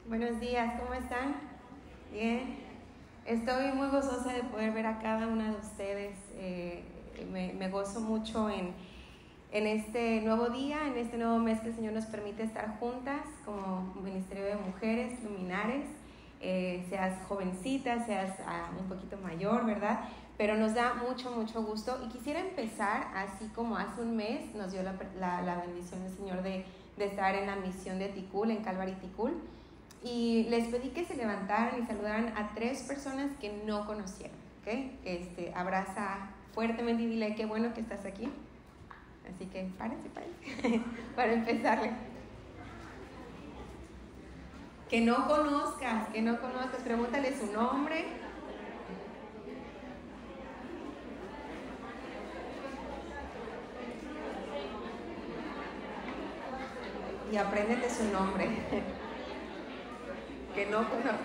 Buenos días, ¿cómo están? Bien. Estoy muy gozosa de poder ver a cada una de ustedes. Me gozo mucho en este nuevo día, en este nuevo mes que el Señor nos permite estar juntas como Ministerio de Mujeres Luminares. Seas jovencita, seas un poquito mayor, ¿verdad? Pero nos da mucho gusto. Y quisiera empezar, así como hace un mes nos dio la bendición del Señor de estar en la misión de Tikul, en Calvary Tikul. Y les pedí que se levantaran y saludaran a 3 personas que no conocieron, ¿ok? Abraza fuertemente y dile, qué bueno que estás aquí. Así que párense para empezarle. Que no conozcas, pregúntale su nombre. Y apréndete su nombre. Que no conozcas.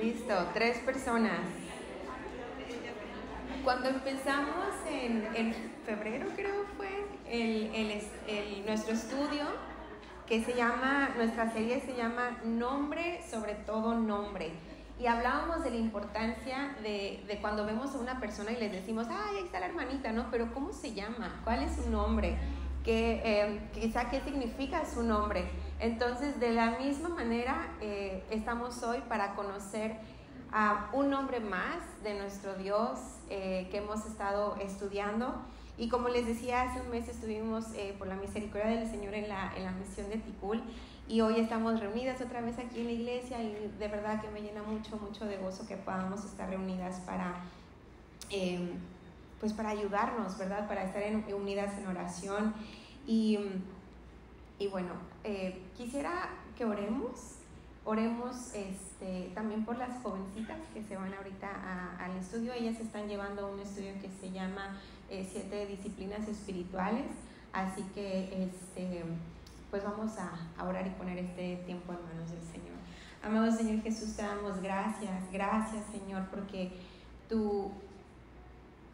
Listo, 3 personas. Cuando empezamos en febrero, creo fue, nuestro estudio, que se llama, nuestra serie se llama Nombre sobre todo nombre. Y hablábamos de la importancia de cuando vemos a una persona y les decimos, ay, ahí está la hermanita, ¿no? Pero ¿cómo se llama? ¿Cuál es su nombre? Quizá qué significa su nombre. Entonces, de la misma manera, estamos hoy para conocer a un nombre más de nuestro Dios que hemos estado estudiando. Y como les decía, hace un mes estuvimos por la misericordia del Señor en la misión de Tikul, y hoy estamos reunidas otra vez aquí en la iglesia, y de verdad que me llena mucho de gozo que podamos estar reunidas para ayudarnos, ¿verdad? Para estar unidas en oración. Y bueno, quisiera que oremos también por las jovencitas que se van ahorita al estudio. Ellas están llevando un estudio que se llama 7 disciplinas espirituales, así que pues vamos a orar y poner este tiempo en manos del Señor. Amado Señor Jesús, te damos gracias Señor, porque tu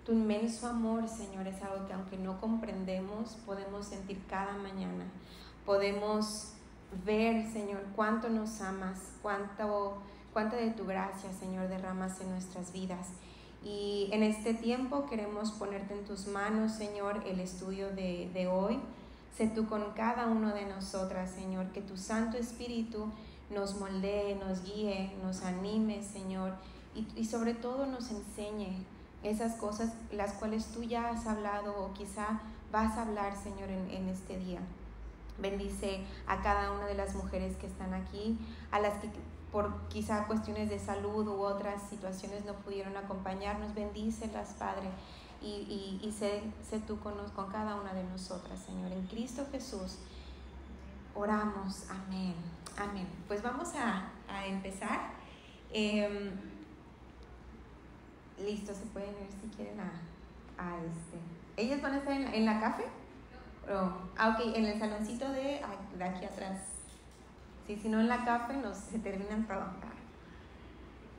inmenso amor, Señor, es algo que aunque no comprendemos, podemos sentir cada mañana. Podemos ver, Señor, cuánto nos amas, cuánta de tu gracia, Señor, derramas en nuestras vidas. Y en este tiempo queremos ponerte en tus manos, Señor, el estudio de hoy. Sé tú con cada uno de nosotras, Señor, que tu Santo Espíritu nos moldee, nos guíe, nos anime, Señor, y sobre todo nos enseñe esas cosas las cuales tú ya has hablado o quizá vas a hablar, Señor, en este día. Bendice a cada una de las mujeres que están aquí, a las que por quizá cuestiones de salud u otras situaciones no pudieron acompañarnos. Bendícelas, Padre, y sé tú con cada una de nosotras, Señor. En Cristo Jesús oramos. Amén. Pues vamos a empezar. Listo, se pueden ir si quieren ¿Ellas van a estar en la café? Ok, en el saloncito de aquí atrás. Sí, si no en la café se terminan todo.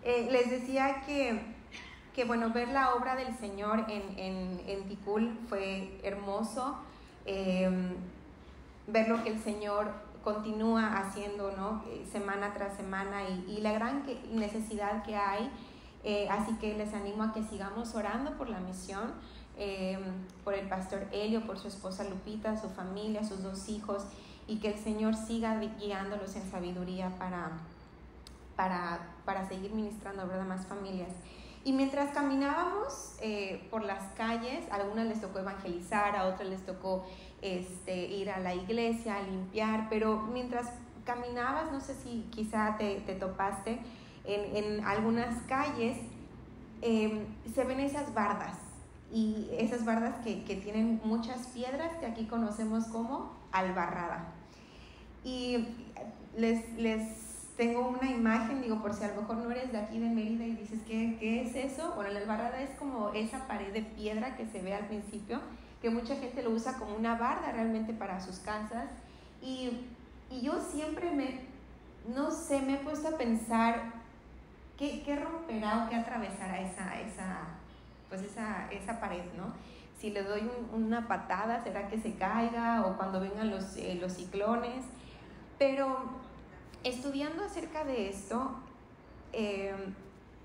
Les decía que bueno, ver la obra del Señor en Tikul fue hermoso. Ver lo que el Señor continúa haciendo, ¿no? Semana tras semana, y la gran necesidad que hay. Así que les animo a que sigamos orando por la misión, por el pastor Helio, por su esposa Lupita, su familia, sus 2 hijos, y que el Señor siga guiándolos en sabiduría para seguir ministrando, ¿verdad?, más familias. Y mientras caminábamos por las calles, a algunas les tocó evangelizar, a otras les tocó ir a la iglesia, a limpiar, pero mientras caminabas, no sé si quizá te topaste en algunas calles, se ven esas bardas y esas bardas que tienen muchas piedras que aquí conocemos como albarrada. Y les tengo una imagen, digo, por si a lo mejor no eres de aquí de Mérida y dices, ¿qué es eso? Bueno, la albarrada es como esa pared de piedra que se ve al principio, que mucha gente lo usa como una barda realmente para sus casas. Y yo siempre me he puesto a pensar qué romperá o qué atravesará esa pared, ¿no? Si le doy una patada, ¿será que se caiga? O cuando vengan los ciclones. Pero estudiando acerca de esto,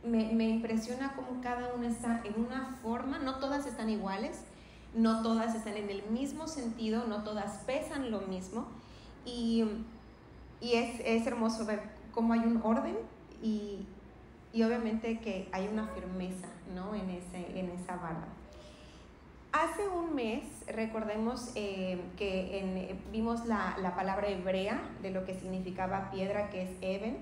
me impresiona cómo cada una está en una forma, no todas están iguales, no todas están en el mismo sentido, no todas pesan lo mismo, y es hermoso ver cómo hay un orden y obviamente que hay una firmeza, ¿no? en esa barda. Hace un mes, recordemos que vimos la palabra hebrea de lo que significaba piedra, que es Eben,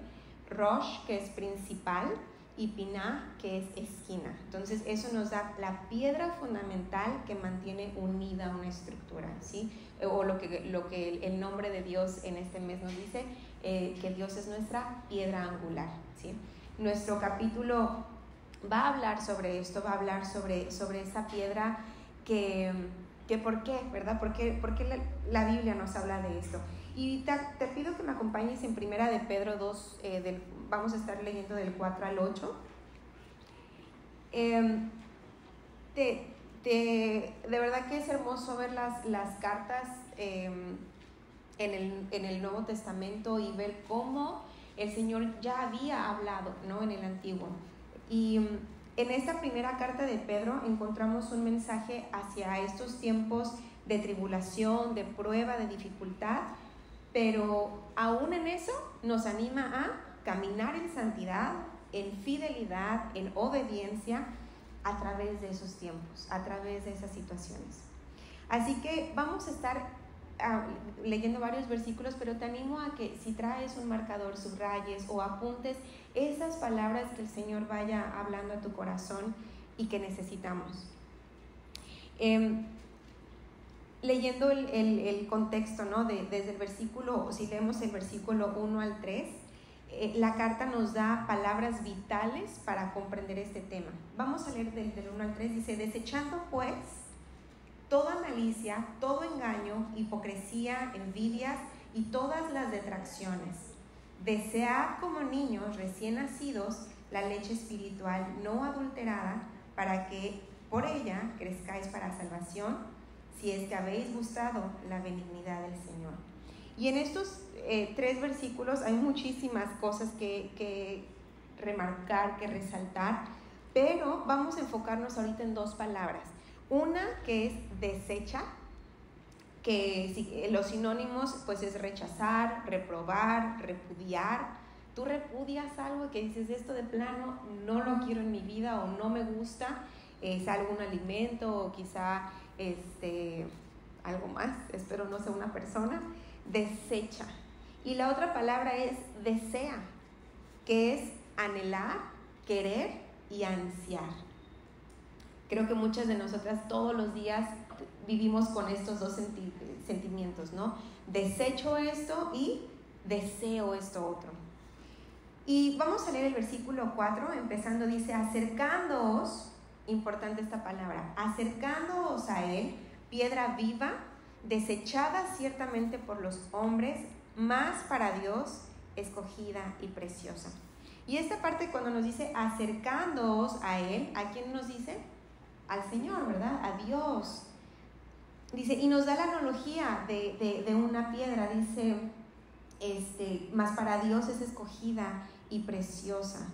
Rosh, que es principal, y Pinah, que es esquina. Entonces eso nos da la piedra fundamental que mantiene unida una estructura, ¿sí? O lo que el nombre de Dios en este mes nos dice, que Dios es nuestra piedra angular, ¿sí? Nuestro capítulo va a hablar sobre esto, va a hablar sobre esa piedra que ¿por qué? ¿Verdad? ¿Por qué la Biblia nos habla de esto? Y te pido que me acompañes en Primera de Pedro 2, vamos a estar leyendo del 4 al 8. De verdad que es hermoso ver las cartas en el Nuevo Testamento y ver cómo el Señor ya había hablado, ¿no? En el Antiguo. Y en esta primera carta de Pedro encontramos un mensaje hacia estos tiempos de tribulación, de prueba, de dificultad, pero aún en eso nos anima a caminar en santidad, en fidelidad, en obediencia a través de esos tiempos, a través de esas situaciones. Así que vamos a estar leyendo varios versículos, pero te animo a que si traes un marcador, subrayes o apuntes esas palabras que el Señor vaya hablando a tu corazón y que necesitamos. Leyendo el contexto, ¿no? Desde el versículo, si leemos el versículo 1 al 3, la carta nos da palabras vitales para comprender este tema. Vamos a leer del 1 al 3, dice: desechando pues toda malicia, todo engaño, hipocresía, envidias y todas las detracciones. Desead como niños recién nacidos la leche espiritual no adulterada, para que por ella crezcáis para salvación, si es que habéis gustado la benignidad del Señor. Y en estos 3 versículos hay muchísimas cosas que remarcar, que resaltar, pero vamos a enfocarnos ahorita en 2 palabras. Una que es desecha, que los sinónimos pues es rechazar, reprobar, repudiar. Tú repudias algo que dices, esto de plano no lo quiero en mi vida o no me gusta, es algún alimento o quizá algo más, espero no sea una persona. Desecha. Y la otra palabra es desea, que es anhelar, querer y ansiar. Creo que muchas de nosotras todos los días vivimos con estos 2 sentimientos, ¿no? Desecho esto y deseo esto otro. Y vamos a leer el versículo 4, empezando, dice: acercándoos, importante esta palabra, acercándoos a Él, piedra viva, desechada ciertamente por los hombres, mas para Dios escogida y preciosa. Y esta parte cuando nos dice acercándoos a Él, ¿a quién nos dice? Al Señor, ¿verdad? A Dios. Dice, y nos da la analogía de una piedra, dice, mas para Dios es escogida y preciosa.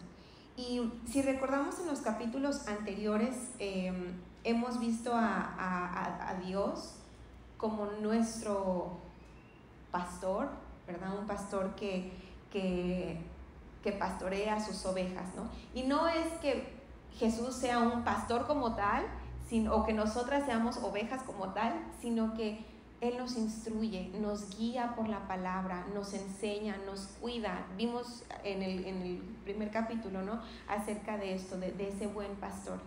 Y si recordamos en los capítulos anteriores, hemos visto a Dios como nuestro pastor, ¿verdad? Un pastor que pastorea sus ovejas, ¿no? Y no es que Jesús sea un pastor como tal, o que nosotras seamos ovejas como tal, sino que Él nos instruye, nos guía por la palabra, nos enseña, nos cuida. Vimos en el primer capítulo, ¿no? Acerca de esto, de ese buen pastor.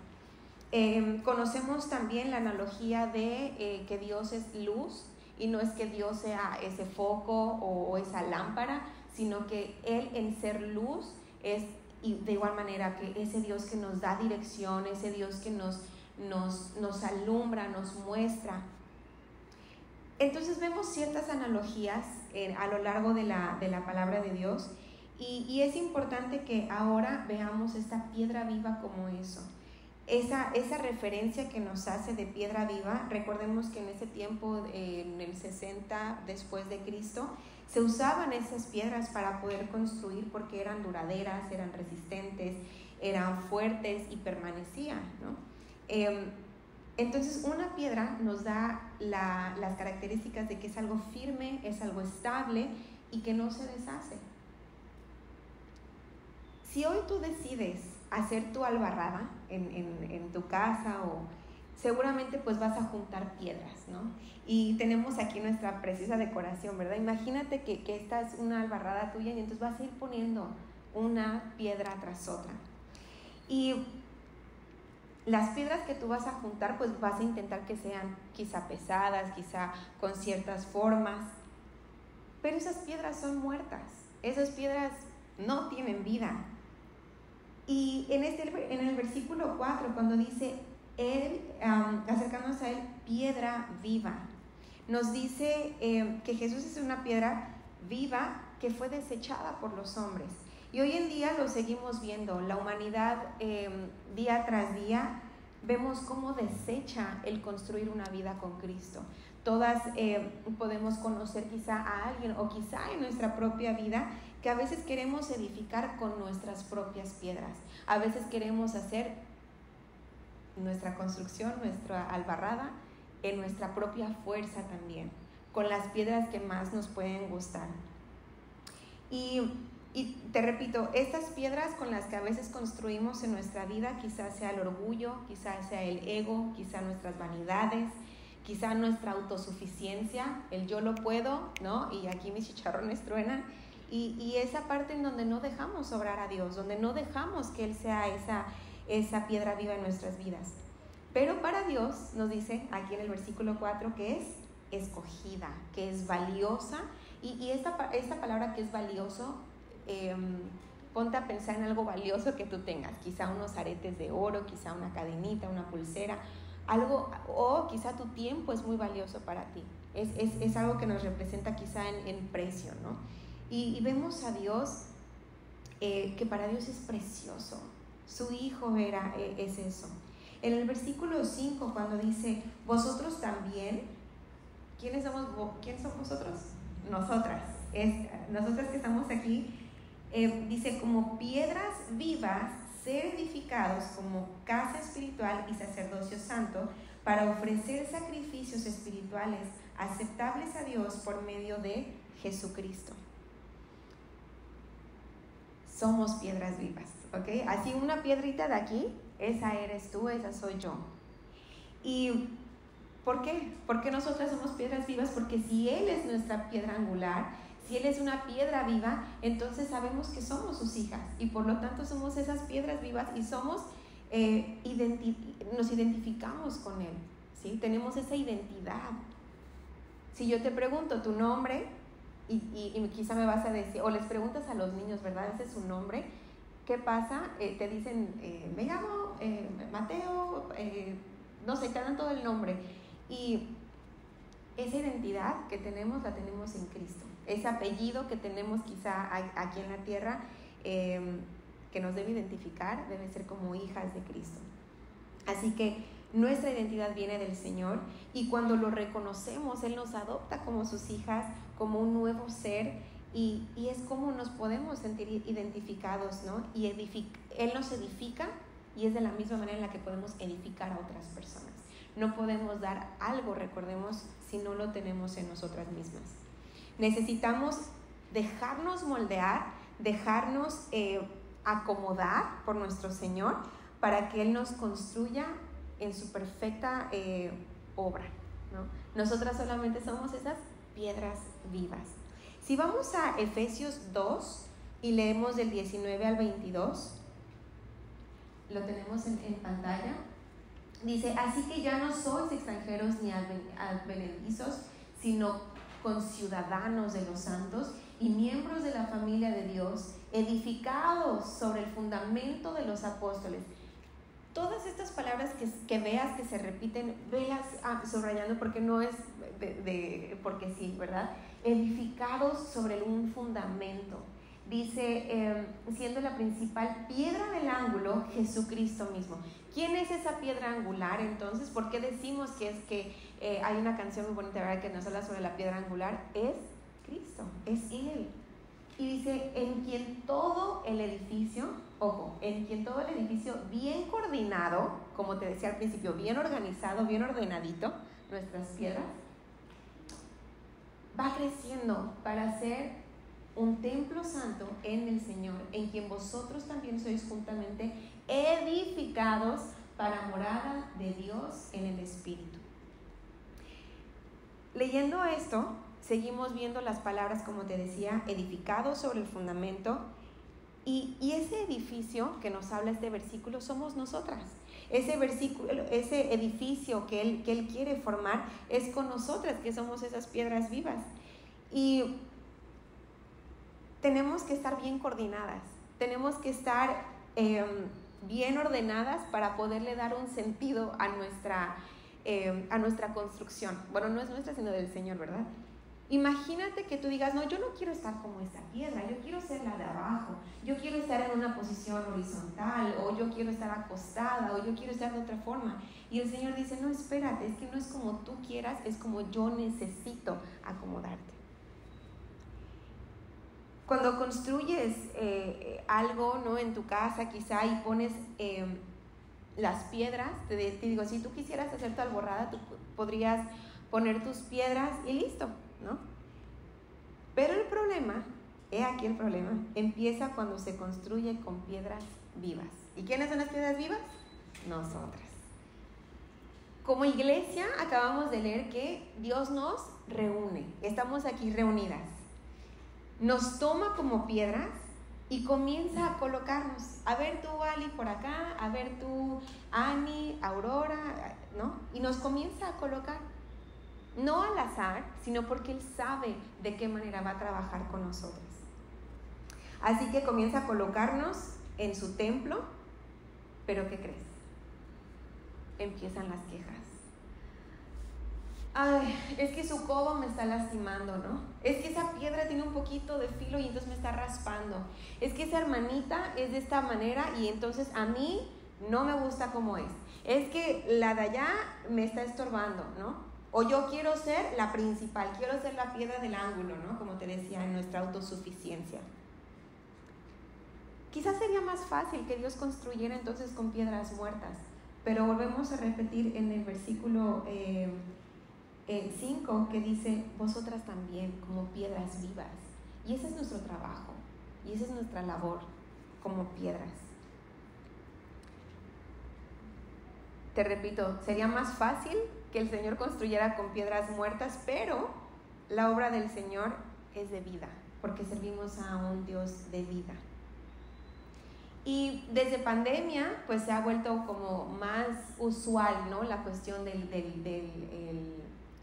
Conocemos también la analogía de que Dios es luz, y no es que Dios sea ese foco o esa lámpara, sino que Él, en ser luz, es, y de igual manera que ese Dios que nos da dirección, ese Dios que nos alumbra, nos muestra. Entonces vemos ciertas analogías a lo largo de la palabra de Dios, y es importante que ahora veamos esta piedra viva como eso. Esa referencia que nos hace de piedra viva. Recordemos que en ese tiempo, en el 60 después de Cristo, se usaban esas piedras para poder construir porque eran duraderas, eran resistentes, eran fuertes y permanecían, ¿no? Entonces una piedra nos da las características de que es algo firme, es algo estable y que no se deshace. Si hoy tú decides hacer tu albarrada en tu casa, o seguramente pues vas a juntar piedras, ¿no? Y tenemos aquí nuestra preciosa decoración, ¿verdad? Imagínate que esta es una albarrada tuya, y entonces vas a ir poniendo una piedra tras otra. Y las piedras que tú vas a juntar, pues vas a intentar que sean quizá pesadas, quizá con ciertas formas, pero esas piedras son muertas, esas piedras no tienen vida. Y en el versículo 4, cuando dice Él, acercándonos a Él, piedra viva, nos dice que Jesús es una piedra viva que fue desechada por los hombres. Y hoy en día lo seguimos viendo. La humanidad, día tras día, vemos cómo desecha el construir una vida con Cristo. Todas podemos conocer quizá a alguien, o quizá en nuestra propia vida, que a veces queremos edificar con nuestras propias piedras. A veces queremos hacer nuestra construcción, nuestra albarrada, en nuestra propia fuerza también, con las piedras que más nos pueden gustar. Y te repito, estas piedras con las que a veces construimos en nuestra vida, quizás sea el orgullo, quizás sea el ego, quizás nuestras vanidades, quizás nuestra autosuficiencia, el yo lo puedo, ¿no? Y aquí mis chicharrones truenan. Y esa parte en donde no dejamos obrar a Dios, donde no dejamos que Él sea esa piedra viva en nuestras vidas. Pero para Dios, nos dice aquí en el versículo 4, que es escogida, que es valiosa. Y esta palabra que es valioso, ponte a pensar en algo valioso que tú tengas, quizá unos aretes de oro, quizá una cadenita, una pulsera, algo, o quizá tu tiempo es muy valioso para ti, es algo que nos representa quizá en precio, ¿no? Y vemos a Dios, que para Dios es precioso. Su Hijo es eso. En el versículo 5, cuando dice, vosotros también, ¿quiénes somos vosotros? Nosotras que estamos aquí, dice, como piedras vivas, ser edificados como casa espiritual y sacerdocio santo, para ofrecer sacrificios espirituales aceptables a Dios por medio de Jesucristo. Somos piedras vivas, ¿ok? Así una piedrita de aquí, esa eres tú, esa soy yo. ¿Y por qué? Porque nosotras somos piedras vivas, porque si Él es nuestra piedra angular, si Él es una piedra viva, entonces sabemos que somos sus hijas, y por lo tanto somos esas piedras vivas, y somos, nos identificamos con Él, ¿sí? Tenemos esa identidad. Si yo te pregunto tu nombre, y quizá me vas a decir, o les preguntas a los niños, ¿verdad? Ese es su nombre. ¿Qué pasa? Te dicen, me llamo Mateo, no sé, te dan todo el nombre. Y esa identidad que tenemos, la tenemos en Cristo. Ese apellido que tenemos quizá aquí en la tierra, que nos debe identificar, debe ser como hijas de Cristo. Así que nuestra identidad viene del Señor, y cuando lo reconocemos, Él nos adopta como sus hijas, como un nuevo ser, y es como nos podemos sentir identificados, ¿no? Y Él nos edifica, y es de la misma manera en la que podemos edificar a otras personas. No podemos dar algo, recordemos, si no lo tenemos en nosotras mismas. Necesitamos dejarnos moldear, dejarnos acomodar por nuestro Señor, para que Él nos construya en su perfecta obra, ¿no? Nosotras solamente somos esas piedras vivas. Si vamos a Efesios 2 y leemos del 19 al 22, lo tenemos en pantalla. Dice, así que ya no sois extranjeros ni advenedizos, sino conciudadanos de los santos y miembros de la familia de Dios, edificados sobre el fundamento de los apóstoles. Todas estas palabras que veas que se repiten, velas subrayando, porque no es porque sí, ¿verdad? Edificados sobre un fundamento. Dice, siendo la principal piedra del ángulo, Jesucristo mismo. ¿Quién es esa piedra angular entonces? ¿Por qué decimos que hay una canción muy bonita, ¿verdad?, que nos habla sobre la piedra angular? Es Cristo, es Él. Y dice, en quien todo el edificio, ojo, en quien todo el edificio bien coordinado, como te decía al principio, bien organizado, bien ordenadito, nuestras piedras, va creciendo para ser un templo santo en el Señor, en quien vosotros también sois juntamente edificados para morada de Dios en el Espíritu. Leyendo esto, seguimos viendo las palabras, como te decía, edificados sobre el fundamento, y ese edificio que nos habla este versículo somos nosotras. Ese edificio que Él quiere formar es con nosotras, que somos esas piedras vivas. Y tenemos que estar bien coordinadas, tenemos que estar bien ordenadas para poderle dar un sentido a nuestra construcción. Bueno, no es nuestra, sino del Señor, ¿verdad? Imagínate que tú digas, no, yo no quiero estar como esta piedra, yo quiero ser la de abajo, yo quiero estar en una posición horizontal, o yo quiero estar acostada, o yo quiero estar de otra forma. Y el Señor dice, no, espérate, es que no es como tú quieras, es como yo necesito acomodarte. Cuando construyes algo, ¿no?, en tu casa quizá, y pones las piedras, te digo, si tú quisieras hacer tu alborada, tú podrías poner tus piedras y listo, ¿no? Pero el problema, he aquí el problema, empieza cuando se construye con piedras vivas. ¿Y quiénes son las piedras vivas? Nosotras. Como iglesia acabamos de leer que Dios nos reúne, estamos aquí reunidas, nos toma como piedras y comienza a colocarnos. A ver tú, Ali, por acá, a ver tú, Ani, Aurora, ¿no? Y nos comienza a colocar. No al azar, sino porque Él sabe de qué manera va a trabajar con nosotros. Así que comienza a colocarnos en su templo, pero ¿qué crees? Empiezan las quejas. Ay, es que su codo me está lastimando, ¿no? Es que esa piedra tiene un poquito de filo y entonces me está raspando. Es que esa hermanita es de esta manera y entonces a mí no me gusta como es. Es que la de allá me está estorbando, ¿no? O yo quiero ser la principal, quiero ser la piedra del ángulo, ¿no? Como te decía, en nuestra autosuficiencia. Quizás sería más fácil que Dios construyera entonces con piedras muertas, pero volvemos a repetir en el versículo 5 que dice, vosotras también como piedras vivas. Y ese es nuestro trabajo, y esa es nuestra labor como piedras. Te repito, sería más fácil que el Señor construyera con piedras muertas, pero la obra del Señor es de vida, porque servimos a un Dios de vida. Y desde pandemia, pues se ha vuelto como más usual, ¿no?, la cuestión de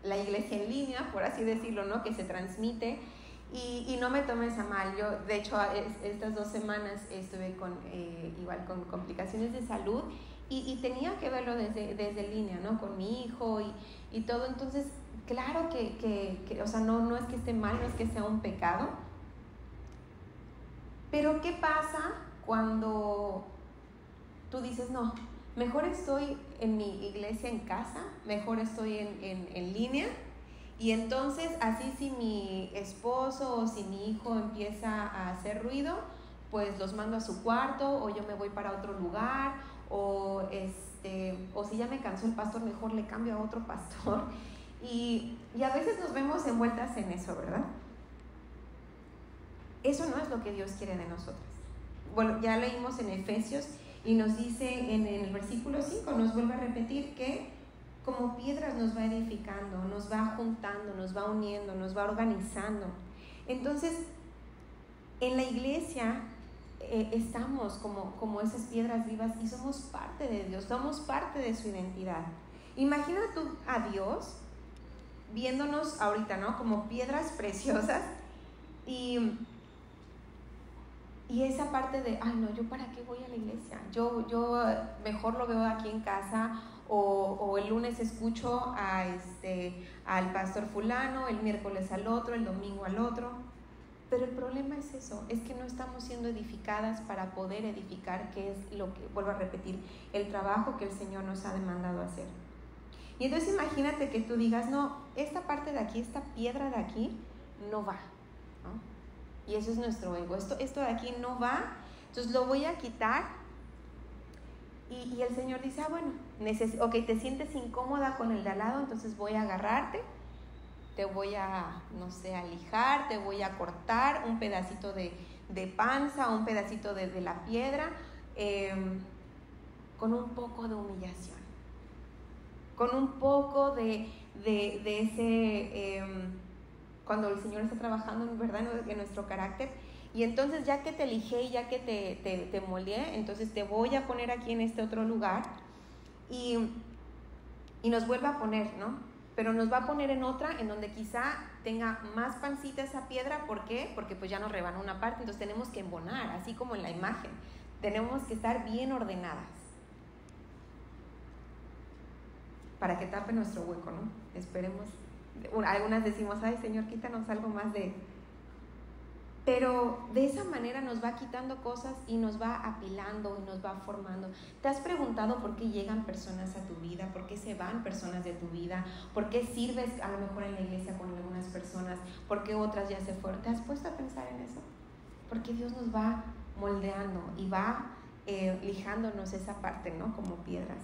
la iglesia en línea, por así decirlo, ¿no?, que se transmite. Y no me tomes a mal, yo de hecho estas 2 semanas estuve igual con complicaciones de salud y tenía que verlo desde línea, ¿no?, con mi hijo y todo. Entonces, claro que o sea, no es que esté mal, no es que sea un pecado, pero ¿qué pasa cuando tú dices, no, mejor estoy en mi iglesia en casa, mejor estoy en línea? Y entonces, así si mi esposo o si mi hijo empieza a hacer ruido, pues los mando a su cuarto, o yo me voy para otro lugar, o si ya me cansó el pastor, mejor le cambio a otro pastor. Y a veces nos vemos envueltas en eso, ¿verdad? Eso no es lo que Dios quiere de nosotros. Bueno, ya leímos en Efesios y nos dice en el versículo 5, nos vuelve a repetir que como piedras nos va edificando, nos va juntando, nos va uniendo, nos va organizando. Entonces, en la iglesia estamos como esas piedras vivas y somos parte de Dios, somos parte de su identidad. Imagina tú a Dios viéndonos ahorita, ¿no? Como piedras preciosas y esa parte de, ay no, ¿yo para qué voy a la iglesia? Yo mejor lo veo aquí en casa, o el lunes escucho al pastor fulano, el miércoles al otro, el domingo al otro. Pero el problema es eso, es que no estamos siendo edificadas para poder edificar, que es lo que, vuelvo a repetir, el trabajo que el Señor nos ha demandado hacer. Y entonces imagínate que tú digas, no, esta parte de aquí, esta piedra de aquí, no va, ¿no? Y eso es nuestro ego, esto de aquí no va, entonces lo voy a quitar. Y el Señor dice, bueno, ok, te sientes incómoda con el de al lado, entonces voy a agarrarte, te voy a, no sé, a lijar, te voy a cortar un pedacito de panza, un pedacito de la piedra, con un poco de humillación, con un poco de ese, cuando el Señor está trabajando, ¿verdad?, en nuestro carácter. Y entonces ya que te lijé y ya que te molé, entonces te voy a poner aquí en este otro lugar y nos vuelve a poner, ¿no? Pero nos va a poner en otra en donde quizá tenga más pancita esa piedra. ¿Por qué? Porque pues ya nos rebanó una parte, entonces tenemos que embonar, así como en la imagen. Tenemos que estar bien ordenadas para que tape nuestro hueco, ¿no? Esperemos. Algunas decimos, ay Señor, quítanos algo más de... Pero de esa manera nos va quitando cosas y nos va apilando y nos va formando. ¿Te has preguntado por qué llegan personas a tu vida? ¿Por qué se van personas de tu vida? ¿Por qué sirves a lo mejor en la iglesia con algunas personas? ¿Por qué otras ya se fueron? ¿Te has puesto a pensar en eso? Porque Dios nos va moldeando y va lijándonos esa parte, ¿no? Como piedras.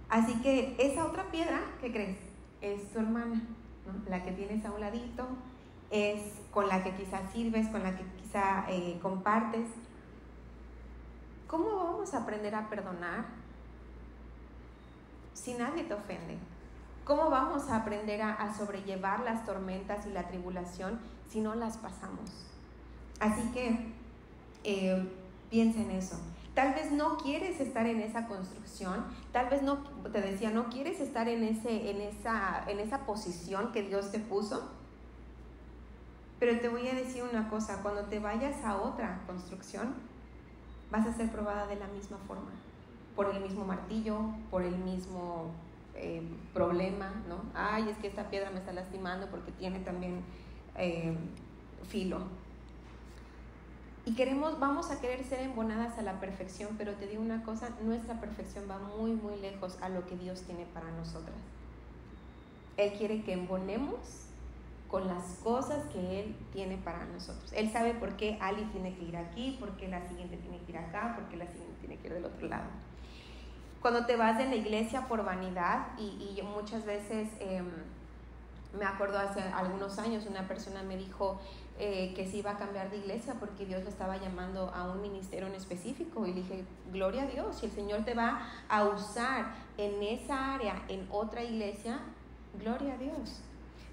Así que esa otra piedra, ¿qué crees? Es tu hermana, ¿no? La que tienes a un ladito, es con la que quizás sirves, con la que quizá compartes. ¿Cómo vamos a aprender a perdonar si nadie te ofende? ¿Cómo vamos a aprender a sobrellevar las tormentas y la tribulación si no las pasamos? Así que piensa en eso. Tal vez no quieres estar en esa construcción, tal vez no, te decía, no quieres estar en esa posición que Dios te puso. Pero te voy a decir una cosa, cuando te vayas a otra construcción, vas a ser probada de la misma forma, por el mismo martillo, por el mismo problema, ¿no? Ay, es que esta piedra me está lastimando porque tiene también filo. Y vamos a querer ser embonadas a la perfección, pero te digo una cosa, nuestra perfección va muy, muy lejos a lo que Dios tiene para nosotras. Él quiere que embonemos con las cosas que Él tiene para nosotros. Él sabe por qué Ali tiene que ir aquí, por qué la siguiente tiene que ir acá, por qué la siguiente tiene que ir del otro lado. Cuando te vas de la iglesia por vanidad, y muchas veces, me acuerdo hace algunos años, una persona me dijo que se iba a cambiar de iglesia porque Dios le estaba llamando a un ministerio en específico, y le dije, gloria a Dios, si el Señor te va a usar en esa área, en otra iglesia, gloria a Dios.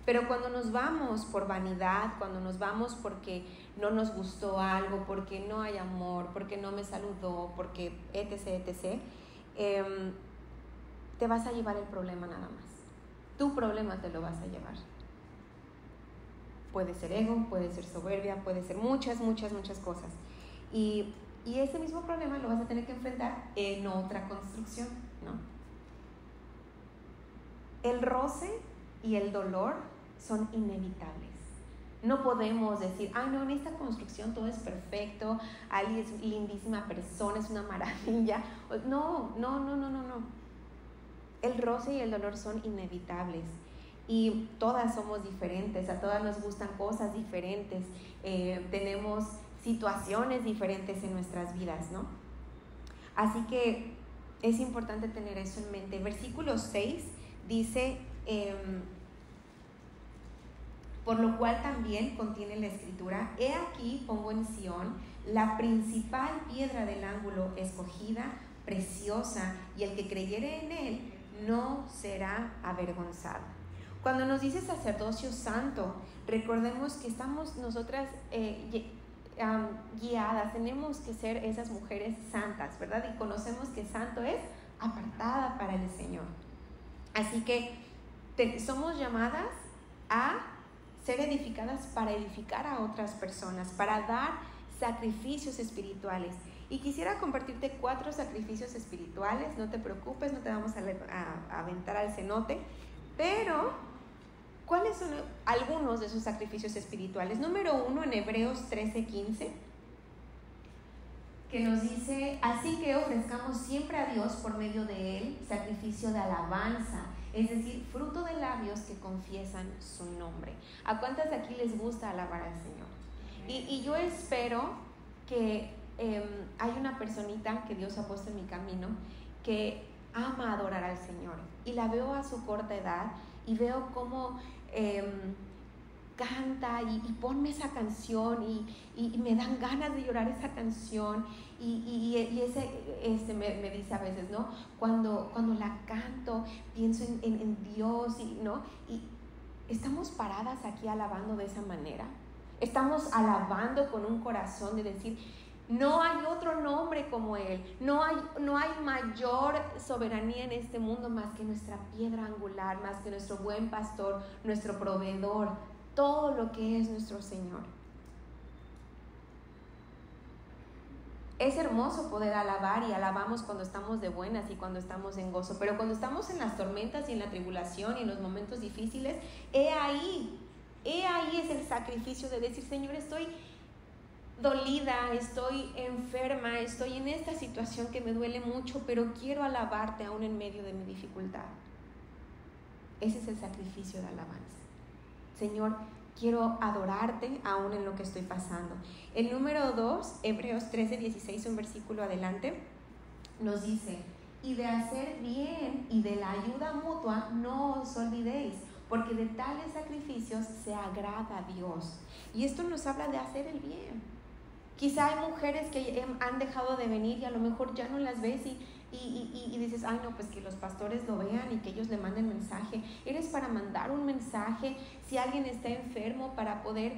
Pero cuando nos vamos por vanidad, cuando nos vamos porque no nos gustó algo, porque no hay amor, porque no me saludó, porque etc., te vas a llevar el problema nada más. Tu problema te lo vas a llevar. Puede ser ego, puede ser soberbia, puede ser muchas, muchas, muchas cosas. Y ese mismo problema lo vas a tener que enfrentar en otra construcción, ¿no? El roce y el dolor son inevitables. No podemos decir, ay no, en esta construcción todo es perfecto, Ali es lindísima persona, es una maravilla. No. El roce y el dolor son inevitables. Y todas somos diferentes, a todas nos gustan cosas diferentes, tenemos situaciones diferentes en nuestras vidas, ¿no? Así que es importante tener eso en mente. Versículo 6 dice, por lo cual también contiene la escritura, he aquí pongo en Sión la principal piedra del ángulo, escogida, preciosa, y el que creyere en él no será avergonzado. Cuando nos dice sacerdocio santo, recordemos que estamos nosotras guiadas, tenemos que ser esas mujeres santas, ¿verdad? Y conocemos que santo es apartada para el Señor. Así que somos llamadas a ser edificadas para edificar a otras personas, para dar sacrificios espirituales. Y quisiera compartirte 4 sacrificios espirituales. No te preocupes, no te vamos a aventar al cenote, pero ¿cuáles son algunos de esos sacrificios espirituales? Número 1, en Hebreos 13:15, que nos dice: así que ofrezcamos siempre a Dios por medio de Él sacrificio de alabanza, es decir, fruto de labios que confiesan su nombre. ¿A cuántas de aquí les gusta alabar al Señor? Y yo espero que hay una personita que Dios ha puesto en mi camino que ama adorar al Señor, y la veo a su corta edad y veo cómo canta y ponme esa canción y me dan ganas de llorar esa canción y ese me dice a veces, ¿no? Cuando la canto pienso en Dios, ¿no? Y estamos paradas aquí alabando de esa manera. Estamos alabando con un corazón de decir: no hay otro nombre como Él, no hay mayor soberanía en este mundo más que nuestra piedra angular, más que nuestro buen pastor, nuestro proveedor, todo lo que es nuestro Señor. Es hermoso poder alabar, y alabamos cuando estamos de buenas y cuando estamos en gozo, pero cuando estamos en las tormentas y en la tribulación y en los momentos difíciles, he ahí es el sacrificio de decir: Señor, estoy dolida, estoy enferma, estoy en esta situación que me duele mucho, pero quiero alabarte aún en medio de mi dificultad. Ese es el sacrificio de alabanza. Señor, quiero adorarte aún en lo que estoy pasando. El número 2, Hebreos 13:16, un versículo adelante, nos dice: y de hacer bien y de la ayuda mutua no os olvidéis, porque de tales sacrificios se agrada a Dios. Y esto nos habla de hacer el bien. Quizá hay mujeres que han dejado de venir y a lo mejor ya no las ves y dices: ay, no, pues que los pastores lo vean y que ellos le manden mensaje. Eres para mandar un mensaje. Si alguien está enfermo, para poder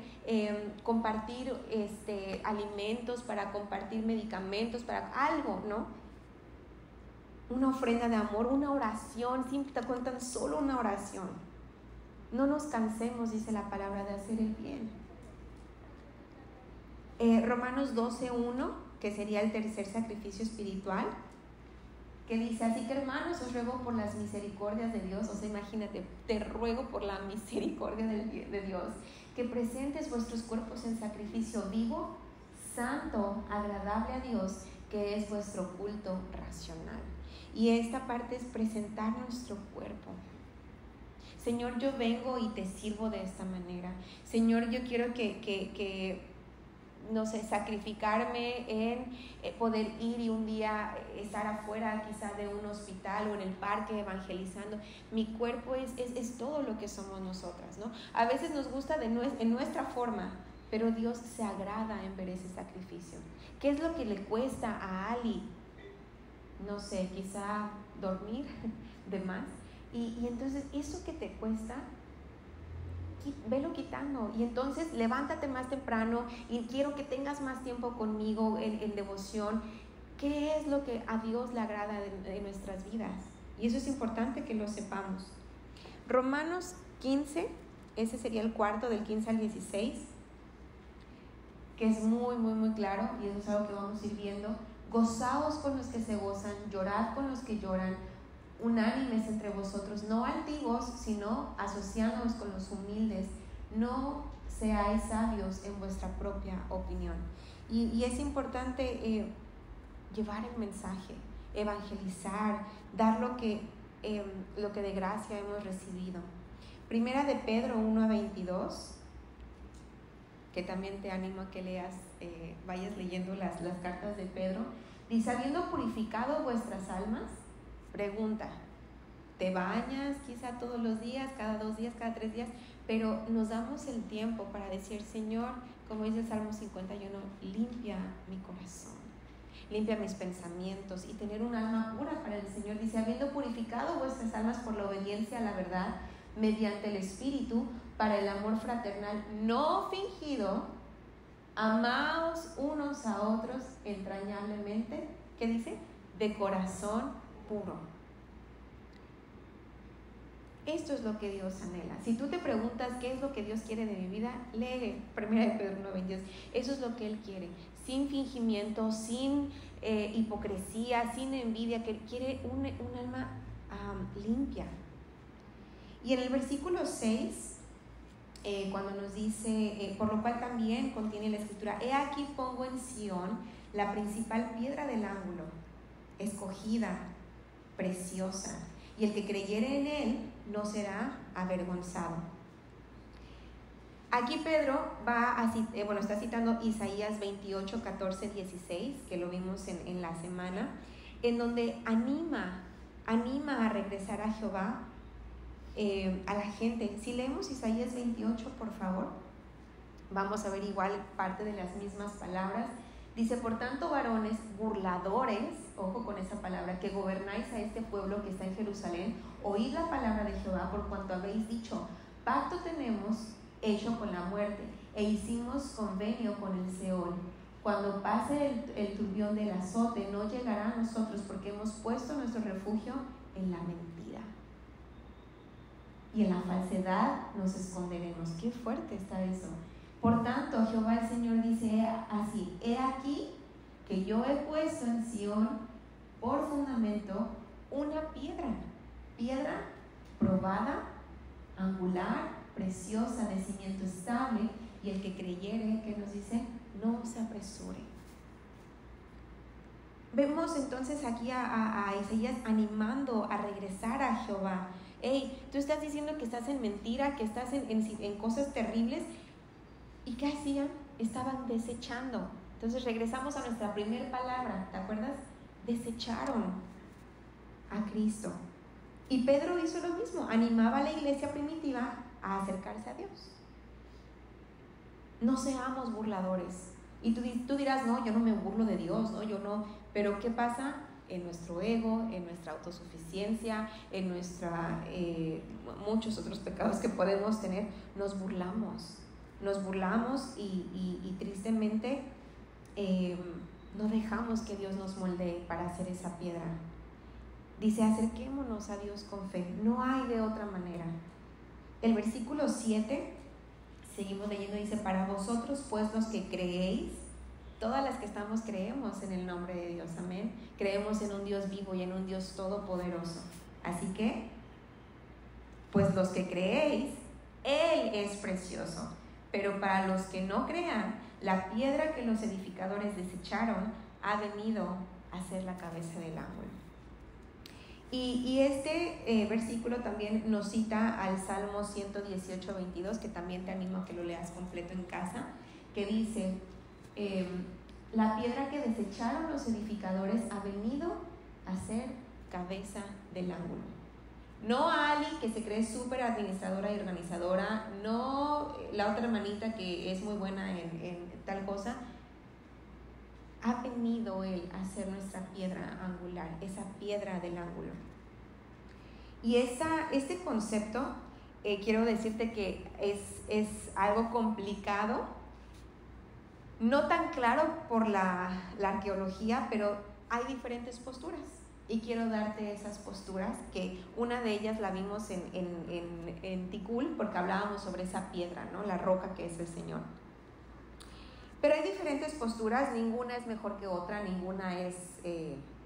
compartir alimentos, para compartir medicamentos, para algo, ¿no? Una ofrenda de amor, una oración, siempre te cuentan solo una oración. No nos cansemos, dice la palabra, de hacer el bien. Romanos 12:1, que sería el tercer sacrificio espiritual, que dice: así que, hermanos, os ruego por las misericordias de Dios, o sea, imagínate, te ruego por la misericordia de Dios, que presentes vuestros cuerpos en sacrificio vivo, santo, agradable a Dios, que es vuestro culto racional. Y esta parte es presentar nuestro cuerpo. Señor, yo vengo y te sirvo de esta manera. Señor, yo quiero que no sé, sacrificarme en poder ir y un día estar afuera quizá de un hospital o en el parque evangelizando. Mi cuerpo es todo lo que somos nosotras, ¿no? A veces nos gusta en nuestra forma, pero Dios se agrada en ver ese sacrificio. ¿Qué es lo que le cuesta a Ali? No sé, quizá dormir de más. Y entonces eso que te cuesta, velo quitando, y entonces levántate más temprano y quiero que tengas más tiempo conmigo en devoción. ¿Qué es lo que a Dios le agrada de nuestras vidas? Y eso es importante que lo sepamos. Romanos 15, ese sería el cuarto, del 15 al 16, que es muy, muy, muy claro, y eso es algo que vamos a ir viendo. Gozaos con los que se gozan, llorad con los que lloran, unánimes entre vosotros, no altivos, sino asociándoos con los humildes. No seáis sabios en vuestra propia opinión. Y es importante llevar el mensaje, evangelizar, dar lo que de gracia hemos recibido. Primera de Pedro 1:22, que también te animo a que leas, vayas leyendo las cartas de Pedro. Dice: habiendo purificado vuestras almas. Pregunta: ¿te bañas quizá todos los días, cada 2 días, cada 3 días? Pero nos damos el tiempo para decir: Señor, como dice el Salmo 51, limpia mi corazón, limpia mis pensamientos, y tener un alma pura para el Señor. Dice: habiendo purificado vuestras almas por la obediencia a la verdad, mediante el Espíritu, para el amor fraternal no fingido, Amaos unos a otros entrañablemente, ¿qué dice? De corazón puro. Esto es lo que Dios anhela. Si tú te preguntas qué es lo que Dios quiere de mi vida, lee 1 Pedro 1:22. Eso es lo que Él quiere, sin fingimiento, sin hipocresía, sin envidia, que quiere un alma limpia. Y en el versículo 6, cuando nos dice, por lo cual también contiene la escritura: he aquí pongo en Sión la principal piedra del ángulo, escogida, preciosa, y el que creyere en él no será avergonzado. Aquí Pedro está citando Isaías 28, 14, 16, que lo vimos en la semana, en donde anima a regresar a Jehová a la gente. Si leemos Isaías 28, por favor, vamos a ver igual parte de las mismas palabras. Dice: por tanto, varones burladores, ojo con esa palabra, que gobernáis a este pueblo que está en Jerusalén, oíd la palabra de Jehová, por cuanto habéis dicho: pacto tenemos hecho con la muerte, e hicimos convenio con el Seol. Cuando pase el turbión del azote, no llegará a nosotros, porque hemos puesto nuestro refugio en la mentira, y en la falsedad nos esconderemos. Qué fuerte está eso. Por tanto, Jehová el Señor dice así: he aquí que yo he puesto en Sión por fundamento una piedra probada, angular, preciosa, de cimiento estable, y el que creyere, que nos dice, no se apresure. Vemos entonces aquí a Isaías animando a regresar a Jehová. Hey, tú estás diciendo que estás en mentira, que estás en cosas terribles. ¿Y qué hacían? Estaban desechando. Entonces regresamos a nuestra primera palabra, ¿te acuerdas? Desecharon a Cristo. Y Pedro hizo lo mismo, animaba a la iglesia primitiva a acercarse a Dios. No seamos burladores. Y tú dirás: no, yo no me burlo de Dios, no, yo no. Pero ¿qué pasa? En nuestro ego, en nuestra autosuficiencia, en muchos otros pecados que podemos tener, nos burlamos y tristemente no dejamos que Dios nos moldee para hacer esa piedra. Dice: acerquémonos a Dios con fe, no hay de otra manera. El versículo 7, seguimos leyendo, dice: para vosotros pues los que creéis, todas las que estamos creemos en el nombre de Dios, amén, creemos en un Dios vivo y en un Dios todopoderoso. Así que, pues los que creéis, Él es precioso. Pero para los que no crean, la piedra que los edificadores desecharon ha venido a ser la cabeza del ángulo. Y este versículo también nos cita al Salmo 118, 22, que también te animo a que lo leas completo en casa, que dice: la piedra que desecharon los edificadores ha venido a ser cabeza del ángulo. No Ali, que se cree súper administradora y organizadora, no la otra hermanita que es muy buena en tal cosa. Ha venido Él a ser nuestra piedra angular, esa piedra del ángulo. Y este concepto, quiero decirte que es algo complicado, no tan claro por la arqueología, pero hay diferentes posturas. Y quiero darte esas posturas, que una de ellas la vimos en Ticul, porque hablábamos sobre esa piedra, ¿no? La roca que es el Señor. Pero hay diferentes posturas, ninguna es mejor que otra, ninguna es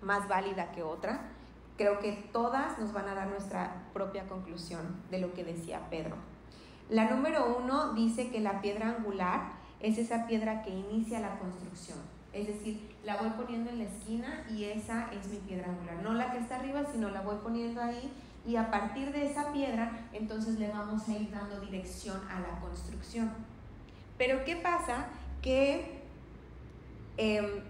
más válida que otra. Creo que todas nos van a dar nuestra propia conclusión de lo que decía Pedro. La número 1 dice que la piedra angular es esa piedra que inicia la construcción. Es decir, la voy poniendo en la esquina y esa es mi piedra angular. No la que está arriba, sino la voy poniendo ahí, y a partir de esa piedra, entonces le vamos a ir dando dirección a la construcción. Pero ¿qué pasa? Que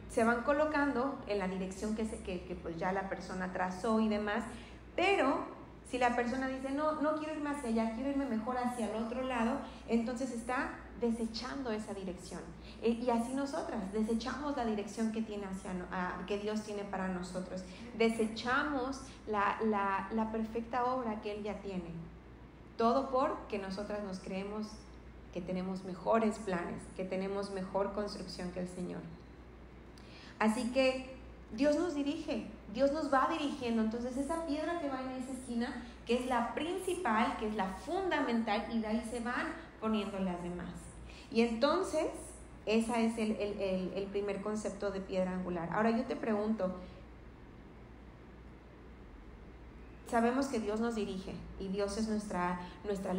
se van colocando en la dirección que pues ya la persona trazó y demás, pero si la persona dice: no quiero irme hacia allá, quiero irme mejor hacia el otro lado, entonces está desechando esa dirección. Y así nosotras desechamos la dirección que Dios tiene para nosotros, desechamos la perfecta obra que Él ya tiene, todo porque nosotras nos creemos que tenemos mejores planes, que tenemos mejor construcción que el Señor. Así que Dios nos dirige, Dios nos va dirigiendo. Entonces esa piedra que va en esa esquina, que es la principal, que es la fundamental, y de ahí se van poniendo las demás. Y entonces ese es el primer concepto de piedra angular. Ahora yo te pregunto, sabemos que Dios nos dirige y Dios es nuestra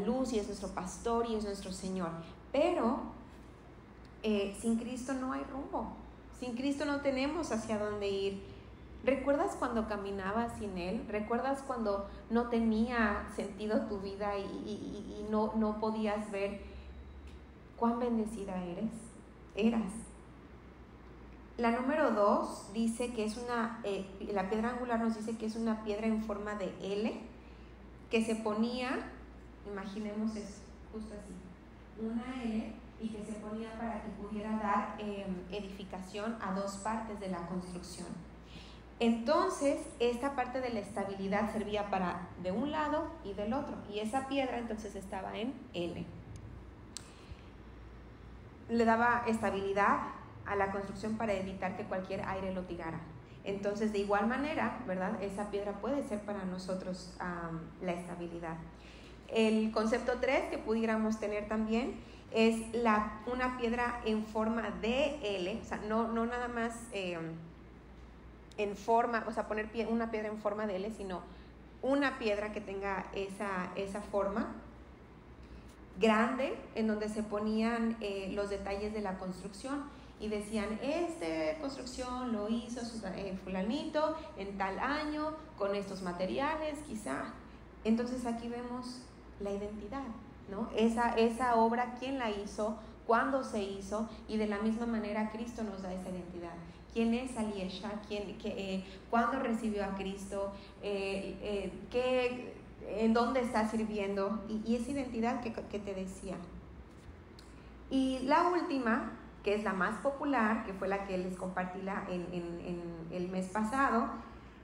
luz y es nuestro pastor y es nuestro Señor, pero sin Cristo no hay rumbo, sin Cristo no tenemos hacia dónde ir. ¿Recuerdas cuando caminabas sin Él? ¿Recuerdas cuando no tenía sentido tu vida y no podías ver cuán bendecida eras? La número 2 dice que es la piedra angular nos dice que es una piedra en forma de L, que se ponía, imaginemos eso, justo así, una L, y que se ponía para que pudiera dar edificación a dos partes de la construcción. Entonces, esta parte de la estabilidad servía para de un lado y del otro, y esa piedra entonces estaba en L. Le daba estabilidad a la construcción para evitar que cualquier aire lo tirara. Entonces, de igual manera, ¿verdad? Esa piedra puede ser para nosotros la estabilidad. El concepto 3 que pudiéramos tener también es una piedra en forma de L, o sea, no nada más en forma, o sea, poner una piedra en forma de L, sino una piedra que tenga esa forma grande, en donde se ponían los detalles de la construcción. Y decían, esta construcción lo hizo fulanito en tal año, con estos materiales, quizá. Entonces aquí vemos la identidad, ¿no? Esa obra, quién la hizo, cuándo se hizo, y de la misma manera Cristo nos da esa identidad. ¿Quién es Aliesha? ¿Cuándo recibió a Cristo? ¿En dónde está sirviendo? Y esa identidad que te decía. Y la última, que es la más popular, que fue la que les compartí en el mes pasado,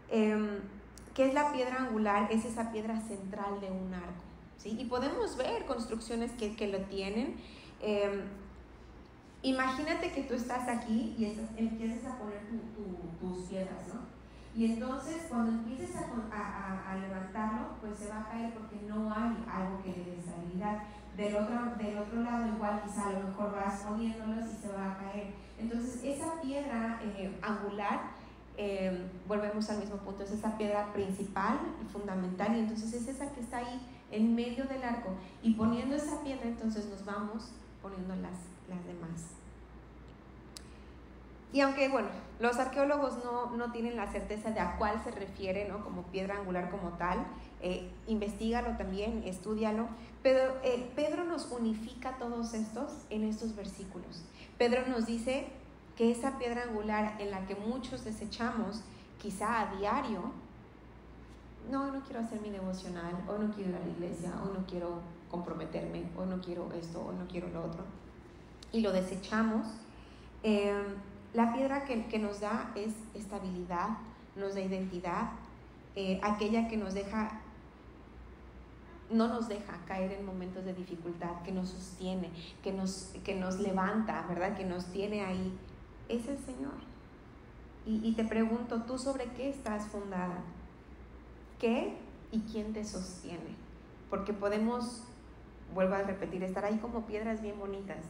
que es la piedra angular, es esa piedra central de un arco, ¿sí? Y podemos ver construcciones que lo tienen. Imagínate que tú estás aquí y empiezas a poner tus piedras, ¿no? Y entonces cuando empieces a levantarlo, pues se va a caer porque no hay algo que le dé estabilidad. Del otro lado igual quizá a lo mejor vas poniéndolos y se va a caer. Entonces esa piedra angular, volvemos al mismo punto, es esa piedra principal y fundamental, y entonces es esa que está ahí en medio del arco, y poniendo esa piedra entonces nos vamos poniendo las demás. Y aunque, bueno, los arqueólogos no tienen la certeza de a cuál se refiere, ¿no? Como piedra angular como tal, investígalo también, estúdialo, pero Pedro nos unifica todos estos en estos versículos. Pedro nos dice que esa piedra angular en la que muchos desechamos, quizá a diario, no quiero hacer mi devocional, o no quiero ir a la iglesia, o no quiero comprometerme, o no quiero esto, o no quiero lo otro, y lo desechamos. La piedra que nos da es estabilidad, nos da identidad, aquella que no nos deja caer en momentos de dificultad, que nos sostiene, que nos levanta, ¿verdad? Que nos tiene ahí, es el Señor. Y te pregunto, ¿tú sobre qué estás fundada? ¿Qué y quién te sostiene? Porque podemos, vuelvo a repetir, estar ahí como piedras bien bonitas,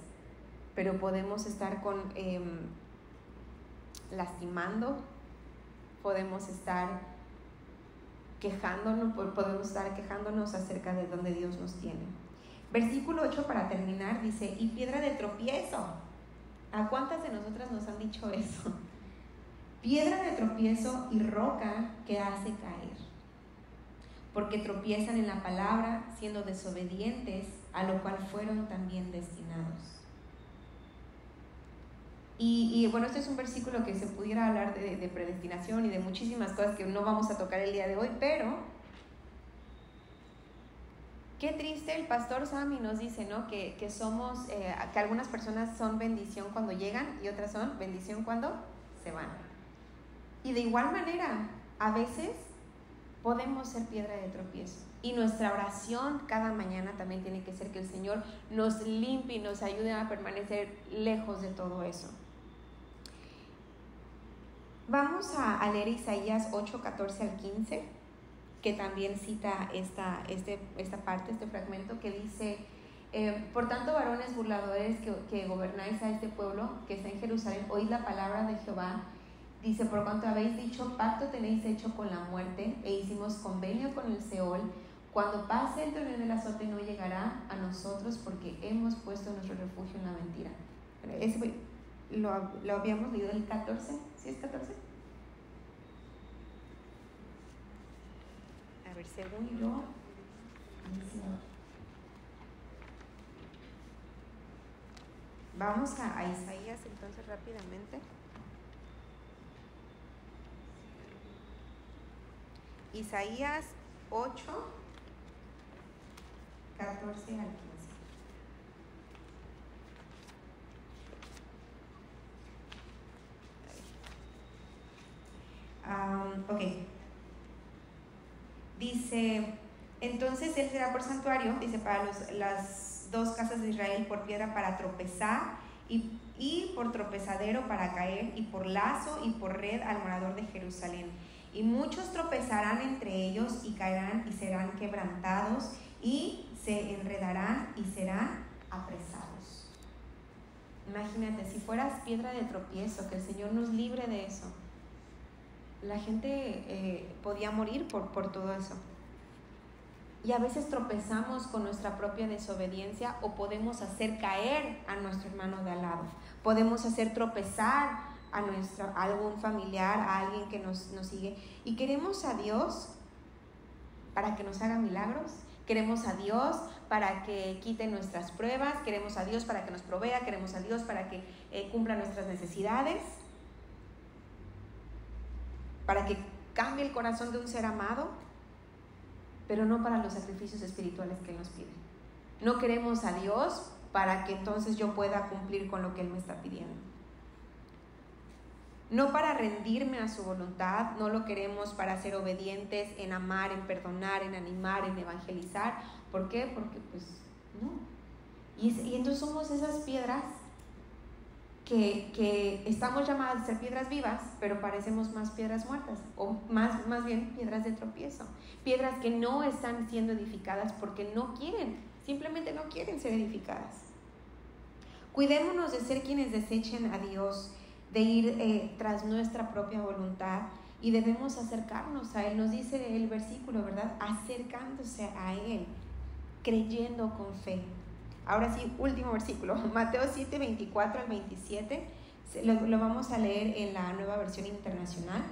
pero podemos estar lastimando, podemos estar quejándonos acerca de donde Dios nos tiene. Versículo 8 para terminar dice, y piedra de tropiezo. ¿A cuántas de nosotras nos han dicho eso? Piedra de tropiezo y roca que hace caer, porque tropiezan en la palabra, siendo desobedientes, a lo cual fueron también destinados. Y bueno, este es un versículo que se pudiera hablar de predestinación y de muchísimas cosas que no vamos a tocar el día de hoy, pero qué triste. El pastor Sammy nos dice, ¿no? Que algunas personas son bendición cuando llegan y otras son bendición cuando se van. Y de igual manera, a veces podemos ser piedra de tropiezo. Y nuestra oración cada mañana también tiene que ser que el Señor nos limpie y nos ayude a permanecer lejos de todo eso. Vamos a leer Isaías 8, 14 al 15, que también cita esta parte, este fragmento que dice: por tanto, varones burladores que gobernáis a este pueblo que está en Jerusalén, oíd la palabra de Jehová. Dice: por cuanto habéis dicho, pacto tenéis hecho con la muerte, e hicimos convenio con el Seol, cuando pase el tronel del azote no llegará a nosotros, porque hemos puesto nuestro refugio en la mentira. Ese lo habíamos leído el 14, ¿sí es 14? A ver, según yo, vamos a Isaías entonces rápidamente. Isaías 8, 14 al 15. Ok. Dice: entonces él será por santuario, dice, para las dos casas de Israel, por piedra para tropezar y por tropezadero para caer, y por lazo y por red al morador de Jerusalén. Y muchos tropezarán entre ellos y caerán y serán quebrantados y se enredarán y serán apresados. Imagínate, si fueras piedra de tropiezo, que el Señor nos libre de eso. La gente podía morir por todo eso. Y a veces tropezamos con nuestra propia desobediencia, o podemos hacer caer a nuestro hermano de al lado. Podemos hacer tropezar a algún familiar, a alguien que nos sigue. Y queremos a Dios para que nos haga milagros. Queremos a Dios para que quite nuestras pruebas. Queremos a Dios para que nos provea. Queremos a Dios para que cumpla nuestras necesidades. Para que cambie el corazón de un ser amado, pero no para los sacrificios espirituales que Él nos pide. No queremos a Dios para que entonces yo pueda cumplir con lo que Él me está pidiendo. No para rendirme a su voluntad, no lo queremos para ser obedientes en amar, en perdonar, en animar, en evangelizar. ¿Por qué? Porque pues no. Y entonces somos esas piedras que estamos llamadas a ser piedras vivas, pero parecemos más piedras muertas, o más bien piedras de tropiezo, piedras que no están siendo edificadas porque no quieren, simplemente no quieren ser edificadas. Cuidémonos de ser quienes desechen a Dios, de ir tras nuestra propia voluntad, y debemos acercarnos a Él. Nos dice el versículo, ¿verdad? Acercándose a Él, creyendo con fe. Ahora sí, último versículo, Mateo 7, 24 al 27, lo vamos a leer en la Nueva Versión Internacional,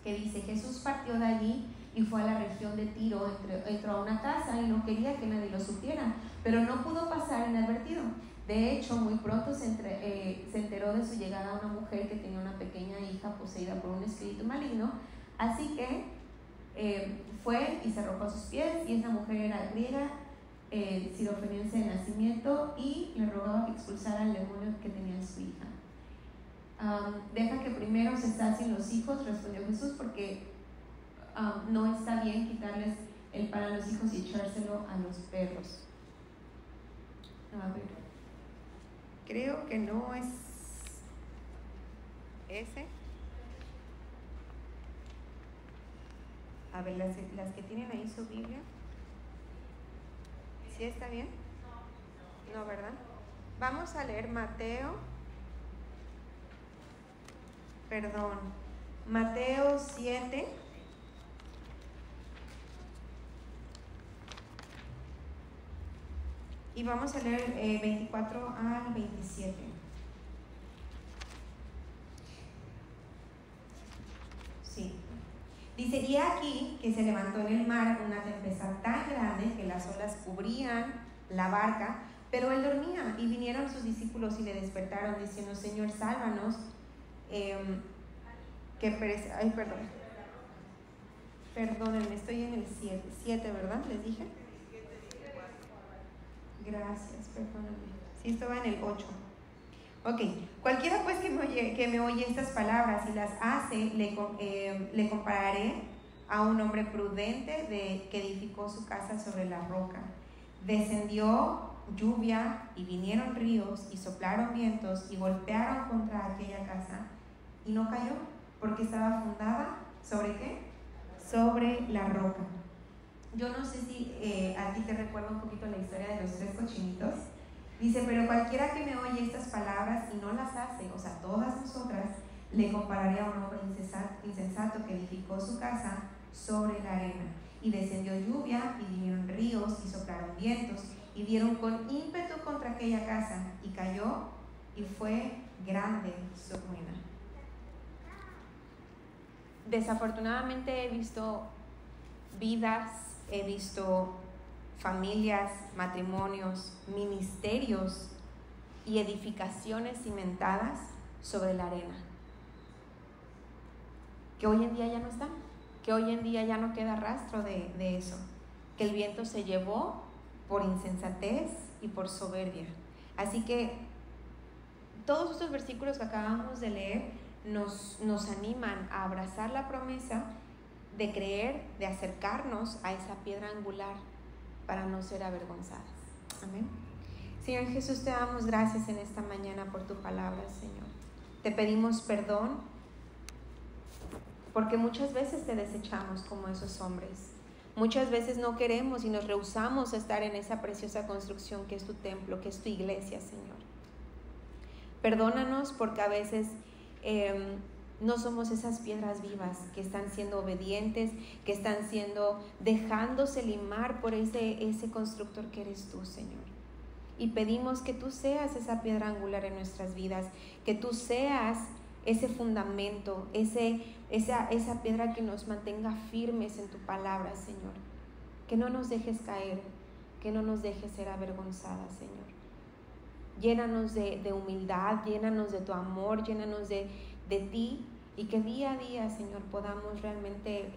que dice: Jesús partió de allí y fue a la región de Tiro, entró a una casa y no quería que nadie lo supiera, pero no pudo pasar inadvertido. De hecho, muy pronto se enteró de su llegada una mujer que tenía una pequeña hija poseída por un espíritu maligno, así que fue y se arrojó a sus pies, y esa mujer era griega, sirofeniense de nacimiento, y le rogaba que expulsara al demonio que tenía en su hija. Deja que primero se sacien los hijos, respondió Jesús, porque no está bien quitarles el pan a los hijos y echárselo a los perros. A ver, creo que no es ese. A ver, las que tienen ahí su Biblia. ¿Sí está bien? No, ¿verdad? Vamos a leer Mateo 7. Y vamos a leer 24 al 27. Sí. Dice: y aquí que se levantó en el mar una tempestad tan grande que las olas cubrían la barca, pero él dormía. Y vinieron sus discípulos y le despertaron diciendo: Señor, sálvanos, que perece. Ay, perdónenme, estoy en el 7, ¿verdad? Les dije. Gracias, perdónenme. Sí, estaba en el 8. Ok, cualquiera pues que me oye estas palabras y las hace, le compararé a un hombre prudente que edificó su casa sobre la roca. Descendió lluvia y vinieron ríos y soplaron vientos y golpearon contra aquella casa y no cayó, porque estaba fundada ¿sobre qué? Sobre la roca. Yo no sé si a ti te recuerda un poquito la historia de los 3 cochinitos. Dice, pero cualquiera que me oye estas palabras y no las hace, o sea, todas nosotras, le compararía a un hombre insensato que edificó su casa sobre la arena. Y descendió lluvia y vinieron ríos y soplaron vientos y dieron con ímpetu contra aquella casa y cayó y fue grande su ruina. Desafortunadamente he visto vidas, he visto familias, matrimonios, ministerios y edificaciones cimentadas sobre la arena, que hoy en día ya no están, que hoy en día ya no queda rastro de eso, que el viento se llevó por insensatez y por soberbia. Así que todos estos versículos que acabamos de leer nos animan a abrazar la promesa de creer, de acercarnos a esa piedra angular para no ser avergonzadas. Amén. Señor Jesús, te damos gracias en esta mañana por tu palabra, Señor. Te pedimos perdón porque muchas veces te desechamos como esos hombres. Muchas veces no queremos y nos rehusamos a estar en esa preciosa construcción que es tu templo, que es tu iglesia, Señor. Perdónanos porque a veces no somos esas piedras vivas que están siendo obedientes, que están dejándose limar por ese constructor que eres tú, Señor. Y pedimos que tú seas esa piedra angular en nuestras vidas, que tú seas ese fundamento, esa piedra que nos mantenga firmes en tu palabra, Señor. Que no nos dejes caer, que no nos dejes ser avergonzadas, Señor. Llénanos de humildad, llénanos de tu amor, llénanos de ti, y que día a día, Señor, podamos realmente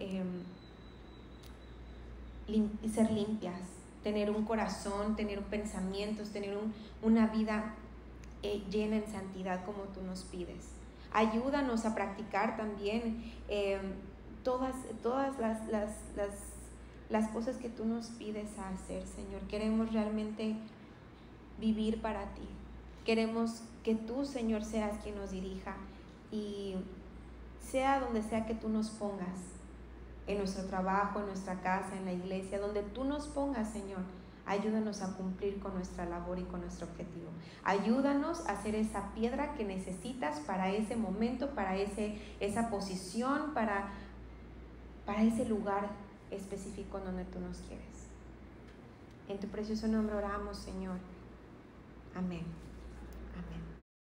ser limpias, tener un corazón, tener pensamientos, tener una vida llena en santidad como tú nos pides. Ayúdanos a practicar también todas las cosas que tú nos pides a hacer, Señor. Queremos realmente vivir para ti. Queremos que tú, Señor, seas quien nos dirija y sea donde sea que tú nos pongas, en nuestro trabajo, en nuestra casa, en la iglesia, donde tú nos pongas, Señor, ayúdanos a cumplir con nuestra labor y con nuestro objetivo. Ayúdanos a ser esa piedra que necesitas para ese momento, para esa posición, para ese lugar específico en donde tú nos quieres. En tu precioso nombre oramos, Señor. Amén. Amén.